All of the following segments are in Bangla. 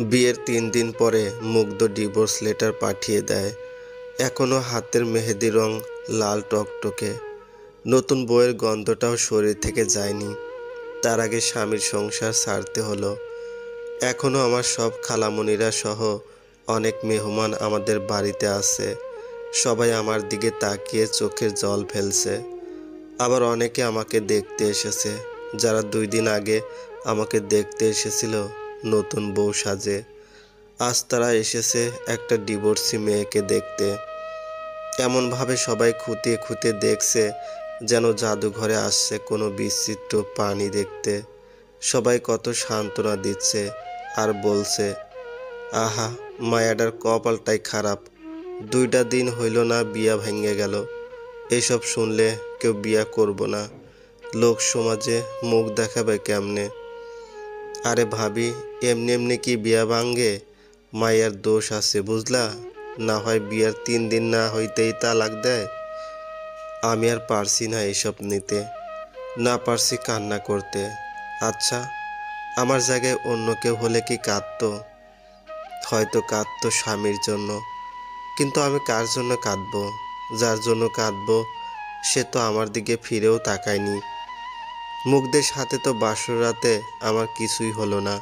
বিয়ের ৩ দিন পরে মুগ্ধ ডিভোর্স লেটার পাঠিয়ে দেয়। এখনও হাতের মেহেদি রং লাল টকটকে, নতুন বউয়ের গন্ধটাও শরীর থেকে যায়নি। তার আগে স্বামীর সংসার ছাড়তে হলো। এখনও আমার সব খালামণিরা সহ অনেক মেহমান আমাদের বাড়িতে আছে। সবাই আমার দিকে তাকিয়ে চোখের জল ফেলছে। আবার অনেকে আমাকে দেখতে এসেছে, যারা ২ দিন আগে আমাকে দেখতে এসেছিল নতুন বউ সাজে। আজ তারা এসেছে একটা ডিভোর্সি মেয়েকে দেখতে। এমনভাবে সবাই খুঁটিয়ে খুঁটিয়ে দেখছে যেন জাদুঘরে আসছে কোনো বিচিত্র প্রাণী দেখতে। সবাই কত সান্ত্বনা দিচ্ছে আর বলছে, আহা, মায়াডার কপালটাই খারাপ, ২টা দিন হইল না বিয়া ভেঙে গেল। এসব শুনলে কেউ বিয়া করব না, লোক সমাজে মুখ দেখাবে কেমনে? আরে ভাবি, এমনি এমনি কি বিয়া ভাঙ্গে? মায়ের দোষ আছে বুঝলা, না হয় বিয়ার ৩ দিন না হইতেই তালাক দেয়। আমি আর পারছি না এসব নিতে, না পারছি কান্না করতে। আচ্ছা, আমার জায়গায় অন্য কেউ হলে কি কাঁদতো? হয়তো কাঁদতো স্বামীর জন্য, কিন্তু আমি কার জন্য কাঁদবো? যার জন্য কাঁদবো সে তো আমার দিকে ফিরেও তাকায়নি। মুগ্ধের সাথে তো বাসর রাতে আমার কিছুই হলো না,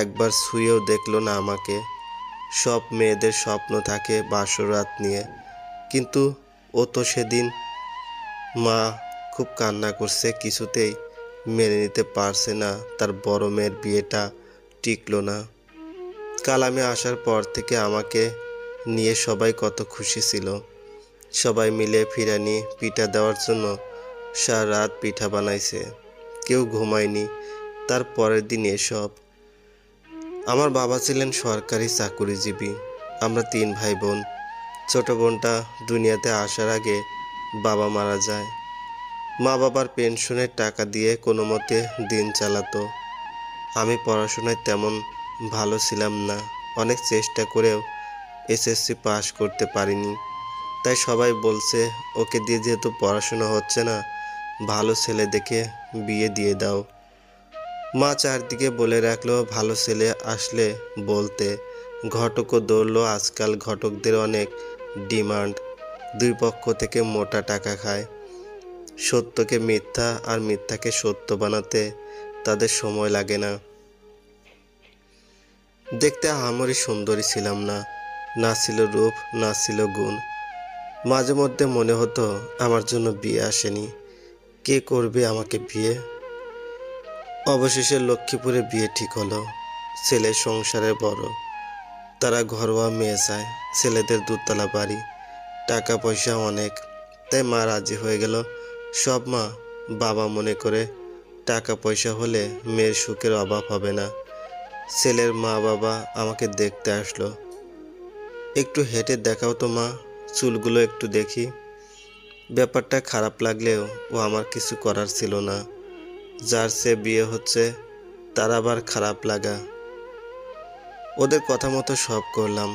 একবার ছুঁয়েও দেখলো না আমাকে। সব মেয়েদের স্বপ্ন থাকে বাসর রাত নিয়ে, কিন্তু ও তো সেদিন। মা খুব কান্না করছে, কিছুতেই মেনে নিতে পারছে না তার বড় মেয়ের বিয়েটা টিকলো না। কাল আমি আসার পর থেকে আমাকে নিয়ে সবাই কত খুশি ছিল। সবাই মিলে ফিরানি পিঠা দেওয়ার জন্য সারা রাত পিঠা বানাইছে, কেউ ঘুমায়নি। তার পরের দিন এসব। আমার বাবা ছিলেন সরকারি চাকুরিজীবী। আমরা ৩ ভাই বোন। ছোট বোনটা দুনিয়াতে আসার আগে বাবা মারা যায়। মা বাবার পেনশনের টাকা দিয়ে কোনো মতে দিন চালাতো। আমি পড়াশোনায় তেমন ভালো ছিলাম না, অনেক চেষ্টা করেও এসএসসি পাস করতে পারিনি। তাই সবাই বলছে, ওকে দিয়ে যেহেতু পড়াশোনা হচ্ছে না, ভালো ছেলে দেখে বিয়ে দিয়ে দাও। মা চারদিকে বলে রাখলো ভালো ছেলে আসলে বলতে। ঘটকও দৌড়লো, আজকাল ঘটকদের অনেক ডিমান্ড। ২ পক্ষ থেকে মোটা টাকা খায়। সত্যকে মিথ্যা আর মিথ্যাকে সত্য বানাতে তাদের সময় লাগে না। দেখতে আহামরি সুন্দরী ছিলাম না, না ছিল রূপ, না ছিল গুণ। মাঝে মধ্যে মনে হতো আমার জন্য বিয়ে আসেনি, কে করবে আমাকে বিয়ে? অবশেষে লক্ষ্মীপুরে বিয়ে ঠিক হলো। ছেলে সংসারে বড়, তারা ঘরোয়া মেয়ে চায়। ছেলেদের ২তলা বাড়ি, টাকা পয়সা অনেক। তাই মা রাজি হয়ে গেল। সব মা বাবা মনে করে টাকা পয়সা হলে মেয়ের সুখের অভাব হবে না। ছেলের মা বাবা আমাকে দেখতে আসলো। একটু হেঁটে দেখাও তো মা, চুলগুলো একটু দেখি। ব্যাপারটা খারাপ লাগলেও ও আমার কিছু করার ছিল না। যার সে বিয়ে হচ্ছে তার আবার খারাপ লাগা। ওদের কথা মতো সব করলাম,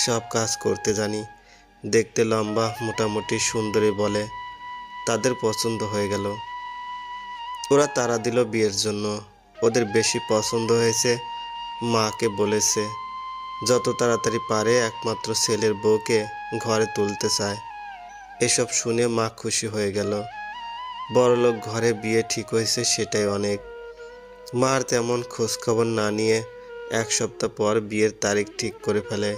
সব কাজ করতে জানি। দেখতে লম্বা, মোটামুটি সুন্দরী বলে তাদের পছন্দ হয়ে গেল। ওরা তাড়া দিল বিয়ের জন্য। ওদের বেশি পছন্দ হয়েছে। মাকে বলেছে যত তাড়াতাড়ি পারে একমাত্র ছেলের বউকে ঘরে তুলতে চায়। এসব শুনে মা খুশি হয়ে গেল। বড়লোক ঘরে বিয়ে ঠিক হয়েছে, সেটাই অনেক। মার তেমন খোঁজখবর না নিয়ে ১ সপ্তাহ পর বিয়ের তারিখ ঠিক করে ফেলে।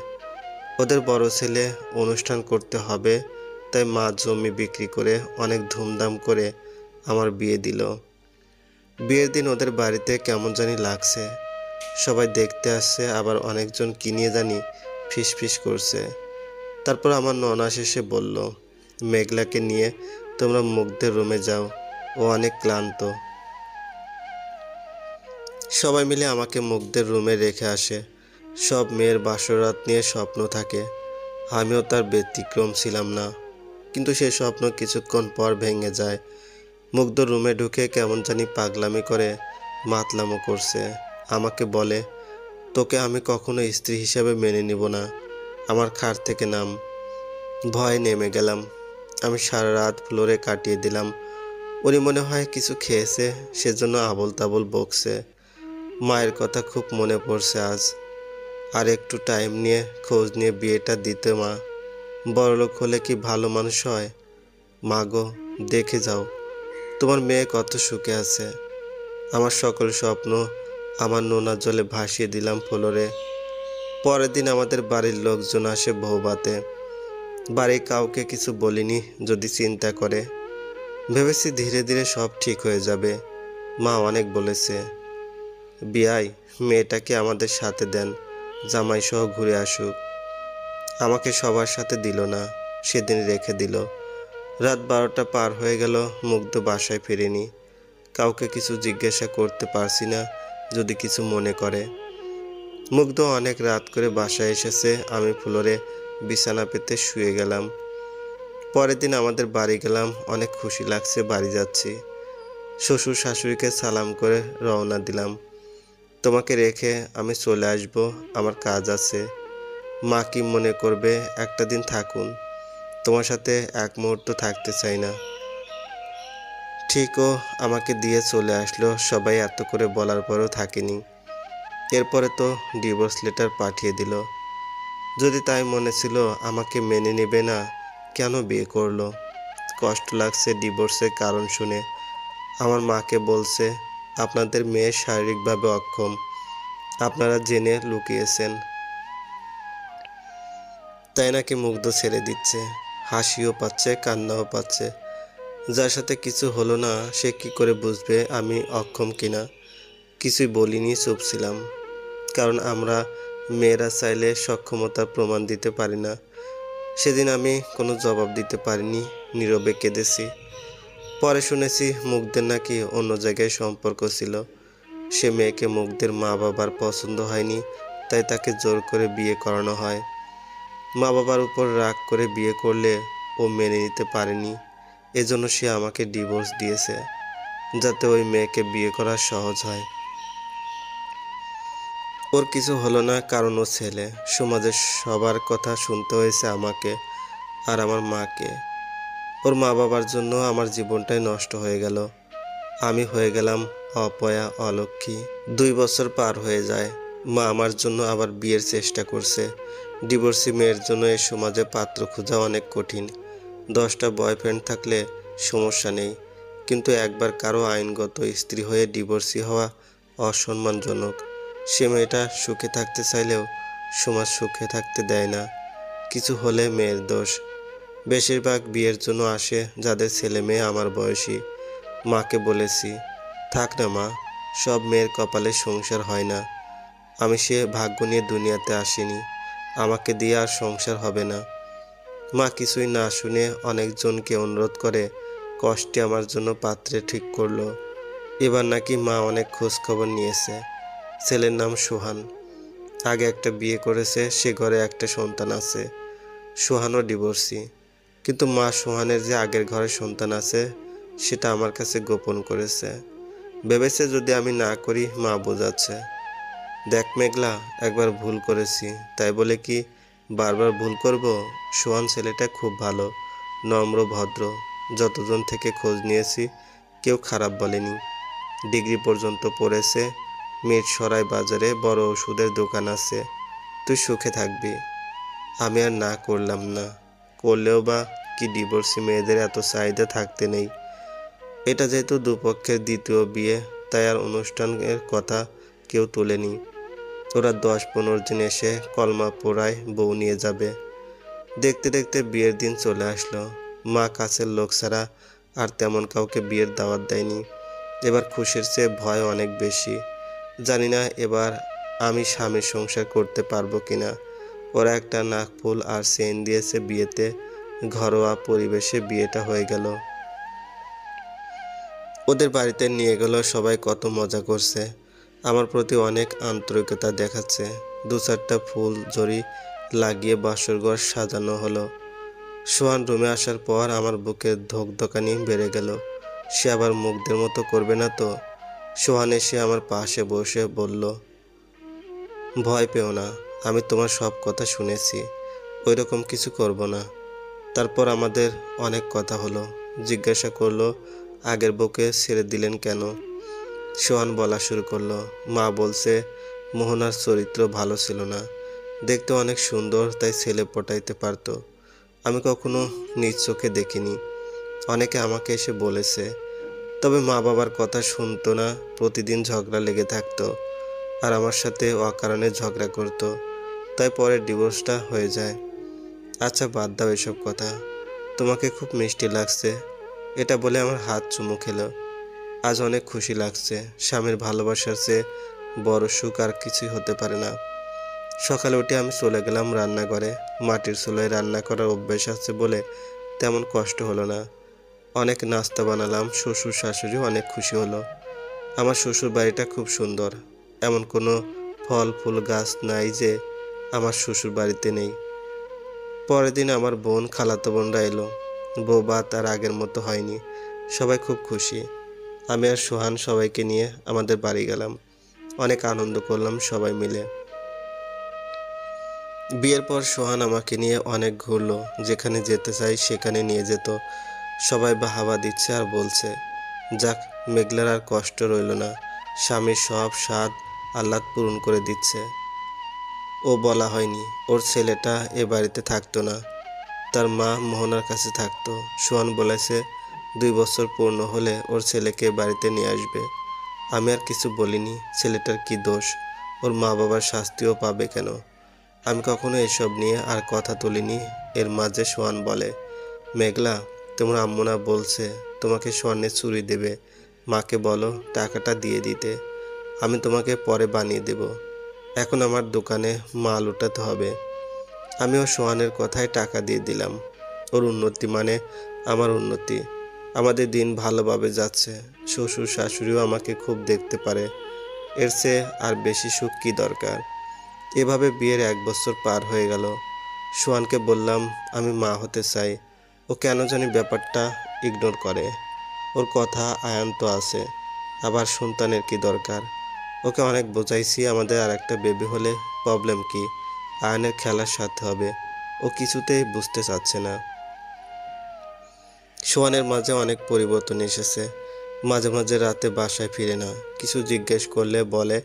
ওদের বড় ছেলে অনুষ্ঠান করতে হবে, তাই মা জমি বিক্রি করে অনেক ধুমধাম করে আমার বিয়ে দিল। বিয়ের দিন ওদের বাড়িতে কেমন জানি লাগছে। সবাই দেখতে আসছে, আবার অনেকজন কি নিয়ে জানি ফিসফিস করছে। তারপর আমার ননা শেষে বলল, মেঘলাকে নিয়ে তোমরা মুগ্ধের রুমে যাও, ও অনেক ক্লান্ত। সবাই মিলে আমাকে মুগ্ধের রুমে রেখে আসে। সব মেয়ের বাসরাত নিয়ে স্বপ্ন থাকে, আমিও তার ব্যতিক্রম ছিলাম না। কিন্তু সে স্বপ্ন কিছুক্ষণ পর ভেঙে যায়। মুগ্ধ রুমে ঢুকে কেমন জানি পাগলামি করে মাতলামো করছে। আমাকে বলে, তোকে আমি কখনো স্ত্রী হিসেবে মেনে নিব না, আমার খাট থেকে নাম। ভয় নেমে গেলাম। আমি সারা রাত ফ্লোরে কাটিয়ে দিলাম। উনি মনে হয় কিছু খেয়েছে, সেজন্য আবোল তাবোল বকছে। মায়ের কথা খুব মনে পড়ছে আজ। আর একটু টাইম নিয়ে খোঁজ নিয়ে বিয়েটা দিতে মা। বড়লোক হলে কি ভালো মানুষ হয়? মা গো, দেখে যাও তোমার মেয়ে কত সুখে আছে। আমার সকল স্বপ্ন আমার নোনা জলে ভাসিয়ে দিলাম ফ্লোরে। পরের দিন আমাদের বাড়ির লোকজন আসে বউভাতে। বাড়ির কাউকে কিছু বলিনি, যদি চিন্তা করে। ভেবেছি ধীরে ধীরে সব ঠিক হয়ে যাবে। মা অনেক বলেছে, বিয়াই মেয়েটাকে আমাদের সাথে দেন, জামাই সহ ঘুরে আসুক। আমাকে সবার সাথে দিল না, সেদিন রেখে দিল। রাত 12টা পার হয়ে গেল, মুগ্ধ বাসায় ফিরেনি। কাউকে কিছু জিজ্ঞাসা করতে পারছি না, যদি কিছু মনে করে। মুগ্ধ অনেক রাত করে বাসায় এসেছে। আমি ফ্লোরে বিছানা পেতে শুয়ে গেলাম। পরের দিন আমাদের বাড়ি গেলাম, অনেক খুশি লাগছে। বাড়ি যাচ্ছি, শ্বশুর শাশুড়িকে সালাম করে রওনা দিলাম। তোমাকে রেখে আমি চলে আসব, আমার কাজ আছে। মা কি মনে করবে? একটা দিন থাকুন, তোমার সাথে এক মুহূর্ত থাকতে চাই না। ঠিকও আমাকে দিয়ে চলে আসলো। সবাই এত করে বলার পরও থাকেনি। এরপরে তো ডিভোর্স লেটার পাঠিয়ে দিল। যদি তাই মনে ছিল আমাকে মেনে নেবে না, কেন বিয়ে করলো? কষ্ট লাগছে ডিভোর্সের কারণ শুনে। আমার মাকে বলছে, আপনাদের মেয়ে শারীরিকভাবে অক্ষম, আপনারা জেনে লুকিয়েছেন, তাই নাকি মুগ্ধ ছেড়ে দিচ্ছে। হাসিও পাচ্ছে, কান্নাও পাচ্ছে। যার সাথে কিছু হলো না সে কি করে বুঝবে আমি অক্ষম কিনা? কিছুই বলিনি, চুপ ছিলাম। কারণ আমরা মেয়েরা চাইলে সক্ষমতার প্রমাণ দিতে পারি না। সেদিন আমি কোনো জবাব দিতে পারিনি, নীরবে কেঁদেছি। পরে শুনেছি মুগ্ধের নাকি অন্য জায়গায় সম্পর্ক ছিল। সে মেয়েকে মুগ্ধের মা বাবার পছন্দ হয়নি, তাই তাকে জোর করে বিয়ে করানো হয়। মা বাবার উপর রাগ করে বিয়ে করলে ও মেনে নিতে পারেনি, এজন্য সে আমাকে ডিভোর্স দিয়েছে, যাতে ওই মেয়েকে বিয়ে করা সহজ হয়। ওর কিছু হলো না, কারণ ও ছেলে। সমাজের সবার কথা শুনতে হয়েছে আমাকে আর আমার মাকে। ওর মা বাবার জন্য আমার জীবনটাই নষ্ট হয়ে গেল। আমি হয়ে গেলাম অপয়া, অলক্ষ্মী। 2 বছর পার হয়ে যায়। মা আমার জন্য আবার বিয়ের চেষ্টা করছে। ডিভোর্সি মেয়ের জন্য এই সমাজে পাত্র খোঁজা অনেক কঠিন। 10টা বয়ফ্রেন্ড থাকলে সমস্যা নেই, কিন্তু একবার কারো আইনগত স্ত্রী হয়ে ডিভোর্সি হওয়া অসম্মানজনক। সে মেয়েটা সুখে থাকতে চাইলেও সমাজ সুখে থাকতে দেয় না। কিছু হলে মেয়ের দোষ। বেশিরভাগ বিয়ের জন্য আসে যাদের ছেলে মেয়ে আমার বয়সী। মাকে বলেছি, থাক না মা, সব মেয়ের কপালে সংসার হয় না। আমি সে ভাগ্য নিয়ে দুনিয়াতে আসিনি, আমাকে দিয়ে আর সংসার হবে না। মা কিছুই না শুনে অনেকজনকে অনুরোধ করে কষ্টে আমার জন্য পাত্রে ঠিক করলো। এবার নাকি মা অনেক খোঁজ খবর নিয়েছে। ছেলের নাম সোহান, আগে একটা বিয়ে করেছে, সে ঘরে একটা সন্তান আছে। সোহানও ডিভোর্সি, কিন্তু মা সোহানের যে আগের ঘরে সন্তান আছে সেটা আমার কাছে গোপন করেছে। ভেবেছে যদি আমি না করি মা বোঝাচ্ছে। দেখ মেঘলা, একবার ভুল করেছি, তাই বলে কি বারবার ভুল করব? সোহান ছেলেটা খুব ভালো, নম্র, ভদ্র। যতজন থেকে খোঁজ নিয়েছি কেউ খারাপ বলেনি। ডিগ্রি পর্যন্ত পড়েছে। মিরসরাই বাজারে বড় ওষুধের দোকান আছে। তুই সুখে থাকবি। আমি আর না করলাম না। করলেও বা কি, ডিভোর্সি মেয়েদের এত চাহিদা থাকতে নেই। এটা যেহেতু দুপক্ষের দ্বিতীয় বিয়ে, তাই আর অনুষ্ঠানের কথা কেউ তোলেনি। ওরা 10-15 দিন এসে কলমা পোড়ায় বউ নিয়ে যাবে। দেখতে দেখতে বিয়ের দিন চলে আসলো। মা কাছের লোক ছাড়া আর তেমন কাউকে বিয়ের দাওয়াত দেয়নি। এবার খুশির চেয়ে ভয় অনেক বেশি। জানি না এবার আমি স্বামীর সংসার করতে পারবো কিনা। ওরা একটা নাকফুল আর চেইন দিয়েছে বিয়েতে। ঘরোয়া পরিবেশে বিয়েটা হয়ে গেল। ওদের বাড়িতে নিয়ে গেল, সবাই কত মজা করছে। আমার প্রতি অনেক আন্তরিকতা দেখাচ্ছে। 2-4টা ফুল জড়ি লাগিয়ে বাসরঘর সাজানো হলো। সোহান রুমে আসার পর আমার বুকের ধকধকানি বেড়ে গেল। সে আবার মুগ্ধের মতো করবে না তো? সোহান এসে আমার পাশে বসে বলল, ভয় পেও না, আমি তোমার সব কথা শুনেছি, ওই রকম কিছু করব না। তারপর আমাদের অনেক কথা হলো। জিজ্ঞাসা করলো, আগের বউকে ছেড়ে দিলেন কেন? সোহান বলা শুরু করলো, মা বলছে মোহনার চরিত্র ভালো ছিল না, দেখতে অনেক সুন্দর, তাই ছেলে পটাইতে পারতো। আমি কখনো নিজ চোখে দেখিনি। অনেকে আমাকে এসে বলেছে, তবে মা বাবার কথা শুনতো না, প্রতিদিন ঝগড়া লেগে থাকতো আর আমার সাথে অকারণে ঝগড়া করতো, তাই পরে ডিভোর্সটা হয়ে যায়। আচ্ছা বাদ দাও এসব কথা, তোমাকে খুব মিষ্টি লাগছে, এটা বলে আমার হাত চুমু খেলো। আজ অনেক খুশি লাগছে, স্বামীর ভালোবাসার চেয়ে বড় সুখ আর কিছুই হতে পারে না। সকালে উঠে আমি চলে গেলাম রান্নাঘরে। মাটির চুলায় রান্না করার অভ্যেস আছে বলে তেমন কষ্ট হলো না। অনেক নাস্তা বানালাম, শ্বশুর শাশুড়ি অনেক খুশি হলো। আমার শ্বশুর বাড়িটা খুব সুন্দর, এমন কোনো ফল ফুল গাছ নাই যে আমার শ্বশুর বাড়িতে নেই। পরের দিন আমার বোন খালাতো বোনরা এলো। বউ ভাত আর আগের মতো হয়নি, সবাই খুব খুশি। আমি আর সোহান সবাইকে নিয়ে আমাদের বাড়ি গেলাম, অনেক আনন্দ করলাম সবাই মিলে। বিয়ের পর সোহান আমাকে নিয়ে অনেক ঘুরলো, যেখানে যেতে চাই সেখানে নিয়ে যেত। সবাই বাহাবা দিচ্ছে আর বলছে, যাক, মেঘলার আর কষ্ট রইল না, স্বামীর সব স্বাদ আহ্লাদ পূরণ করে দিচ্ছে। ও বলা হয়নি ওর ছেলেটা এ বাড়িতে থাকতো না, তার মা মোহনার কাছে থাকতো। সোহান বলেছে 2 বছর পূর্ণ হলে ওর ছেলেকে বাড়িতে নিয়ে আসবে। আমি আর কিছু বলিনি, ছেলেটার কি দোষ, ওর মা বাবার শাস্তিও পাবে কেন। আমি কখনো এসব নিয়ে আর কথা তুলিনি। এর মাঝে সোহান বলে, মেঘলা, তোমার আম্মু না বলছে তোমাকে স্বর্ণের চুড়ি দেবে, মাকে বলো টাকাটা দিয়ে দিতে, আমি তোমাকে পরে বানিয়ে দেব। এখন আমার দোকানে মাল উঠাতে হবে। আমিও সোহানের কথায় টাকা দিয়ে দিলাম। ওর উন্নতি মানে আমার উন্নতি। আমাদের দিন ভালোভাবে যাচ্ছে, শ্বশুর শাশুড়িও আমাকে খুব দেখতে পারে, এর চেয়ে আর বেশি সুখ কী দরকার। এভাবে বিয়ের 1 বছর পার হয়ে গেল। সোহানকে বললাম আমি মা হতে চাই, ও কেন জানি ব্যাপারটা ইগনোর করে। ওর কথা আয়ান তো আছে, আবার সন্তানের কি দরকার। ওকে অনেক বোঝাইছি আমাদের আর একটা বেবি হলে প্রবলেম কি, আয়নের খেলার সাথে হবে। ও কিছুতেই বুঝতে চাচ্ছে না। সোহানের মাঝে অনেক পরিবর্তন এসেছে। মাঝে মাঝে রাতে বাসায় ফিরে না, কিছু জিজ্ঞেস করলে বলে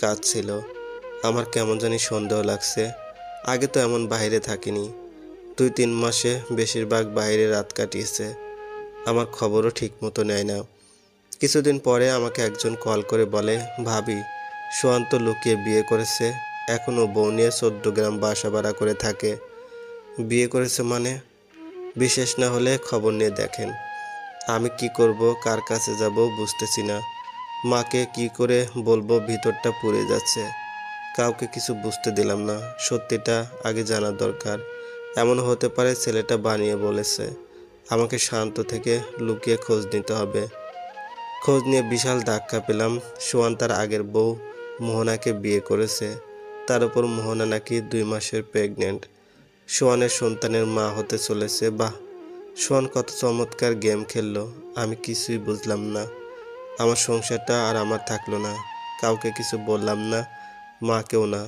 কাজ ছিল। আমার কেমন জানি সন্দেহ লাগছে। আগে তো এমন বাইরে থাকিনি, 2-3 মাসে বেশিরভাগ বাইরে রাত কাটিয়েছে। আমার খবরও ঠিক মতো নেয় না। কিছুদিন পরে আমাকে একজন কল করে বলে, ভাবি, সোহান তো লুকিয়ে বিয়ে করেছে, এখনও বউ নিয়ে 14 গ্রাম বাসা ভাড়া করে থাকে। বিয়ে করেছে মানে? বিশেষ না হলে খবর নিয়ে দেখেন। আমি কি করব, কার কাছে যাব বুঝতেছি না। মাকে কি করে বলবো, ভিতরটা পুড়ে যাচ্ছে। কাউকে কিছু বুঝতে দিলাম না, সত্যিটা আগে জানার দরকার। এমন হতে পারে ছেলেটা বানিয়ে বলেছে। আমাকে শান্ত থেকে লুকিয়ে খোঁজ নিতে হবে। খোঁজ নিয়ে বিশাল ধাক্কা পেলাম। সোহান তার আগের বউ মোহনাকে বিয়ে করেছে, তার উপর মোহনা নাকি 2 মাসের প্রেগনেন্ট। সোহানের সন্তানের মা হতে চলেছে। বাহ, সোহান কত চমৎকার গেম খেললো, আমি কিছুই বুঝলাম না। আমার সংসারটা আর আমার থাকলো না। কাউকে কিছু বললাম না, মাকেও না,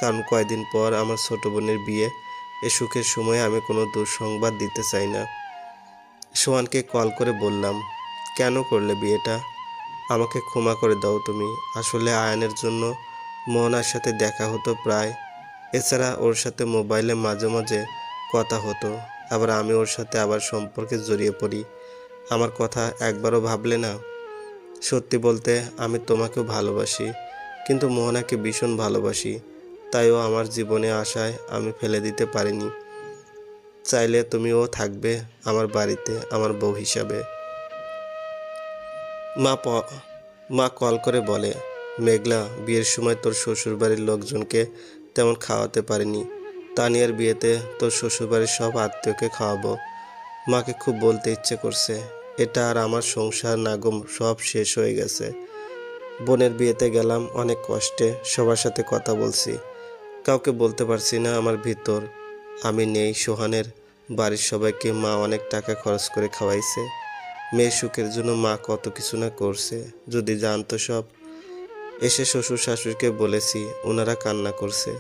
কারণ কয়দিন পর আমার ছোট বোনের বিয়ে। এ সুখের সময়ে আমি কোনো দুঃসংবাদ দিতে চাই না। সোহানকে কল করে বললাম, কেন করলে বিয়েটা? আমাকে ক্ষমা করে দাও তুমি। আসলে আয়ানের জন্য মোহনার সাথে দেখা হতো প্রায়। এছাড়া ওর সাথে মোবাইলে মাঝে মাঝে কথা হতো, আবার আমি ওর সাথে আবার সম্পর্কে জড়িয়ে পড়ি। আমার কথা একবারও ভাবলে না? সত্যি বলতে আমি তোমাকেও ভালোবাসি, কিন্তু মোহনাকে ভীষণ ভালোবাসি, তাই ও আমার জীবনে আসায় আমি ফেলে দিতে পারিনি। চাইলে তুমিও থাকবে আমার বাড়িতে আমার বউ হিসাবে। মা মা কল করে বলে, মেঘলা, বিয়ের সময় তোর শ্বশুরবাড়ির লোকজনকে তেমন খাওয়াতে পারিনি, তানিয়ার বিয়েতে তোর শ্বশুরবাড়ির সব আত্মীয়কে খাওয়াবো। মাকে খুব বলতে ইচ্ছে করছে, এটা আর আমার সংসার না গো, সব শেষ হয়ে গেছে। বোনের বিয়েতে গেলাম অনেক কষ্টে, সবার সাথে কথা বলছি, কাউকে বলতে পারছি না আমার ভিতর আমি নেই। সোহানের বাড়ির সবাইকে মা অনেক টাকা খরচ করে খাওয়াইছে। মেয়ের সুখের জন্য মা কত কিছু না করছে, যদি জানতো সব। এসে শ্বশুর শাশুড়িকে বলেছি, ওনারা কান্না করছে।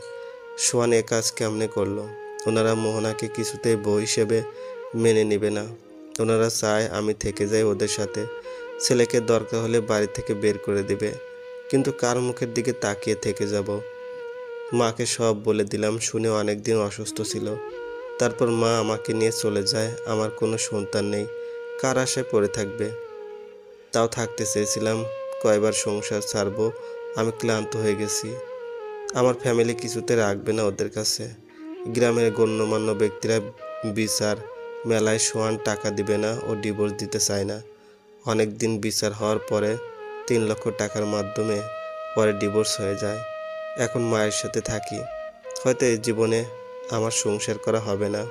সোহান এ কাজ কেমনে করলো? ওনারা মোহনাকে কিছুতেই বউ হিসেবে মেনে নেবে না। ওনারা চায় আমি থেকে যাই ওদের সাথে, ছেলেকে দরকার হলে বাড়ি থেকে বের করে দিবে। কিন্তু কার মুখের দিকে তাকিয়ে থেকে যাব? মাকে সব বলে দিলাম। শুনে অনেকদিন অসুস্থ ছিল। তারপর মা আমাকে নিয়ে চলে যায়। আমার কোনো সন্তান নেই, কার আশায় পড়ে থাকবে? তাও থাকতে চেয়েছিলাম। কয়বার সংসার ছাড়বো, আমি ক্লান্ত হয়ে গেছি। আমার ফ্যামিলি কিছুতে রাখবে না ওদের কাছে। গ্রামের গণ্যমান্য ব্যক্তিরা বিচার মেলায় সোয়ান টাকা দিবে না ও ডিভোর্স দিতে চায় না। অনেক দিন বিচার হওয়ার পরে 3 লক্ষ টাকার মাধ্যমে পরে ডিভোর্স হয়ে যায়। এখন মায়ের সাথে থাকি। হয়তো এই জীবনে আমার সংসার করা হবে না।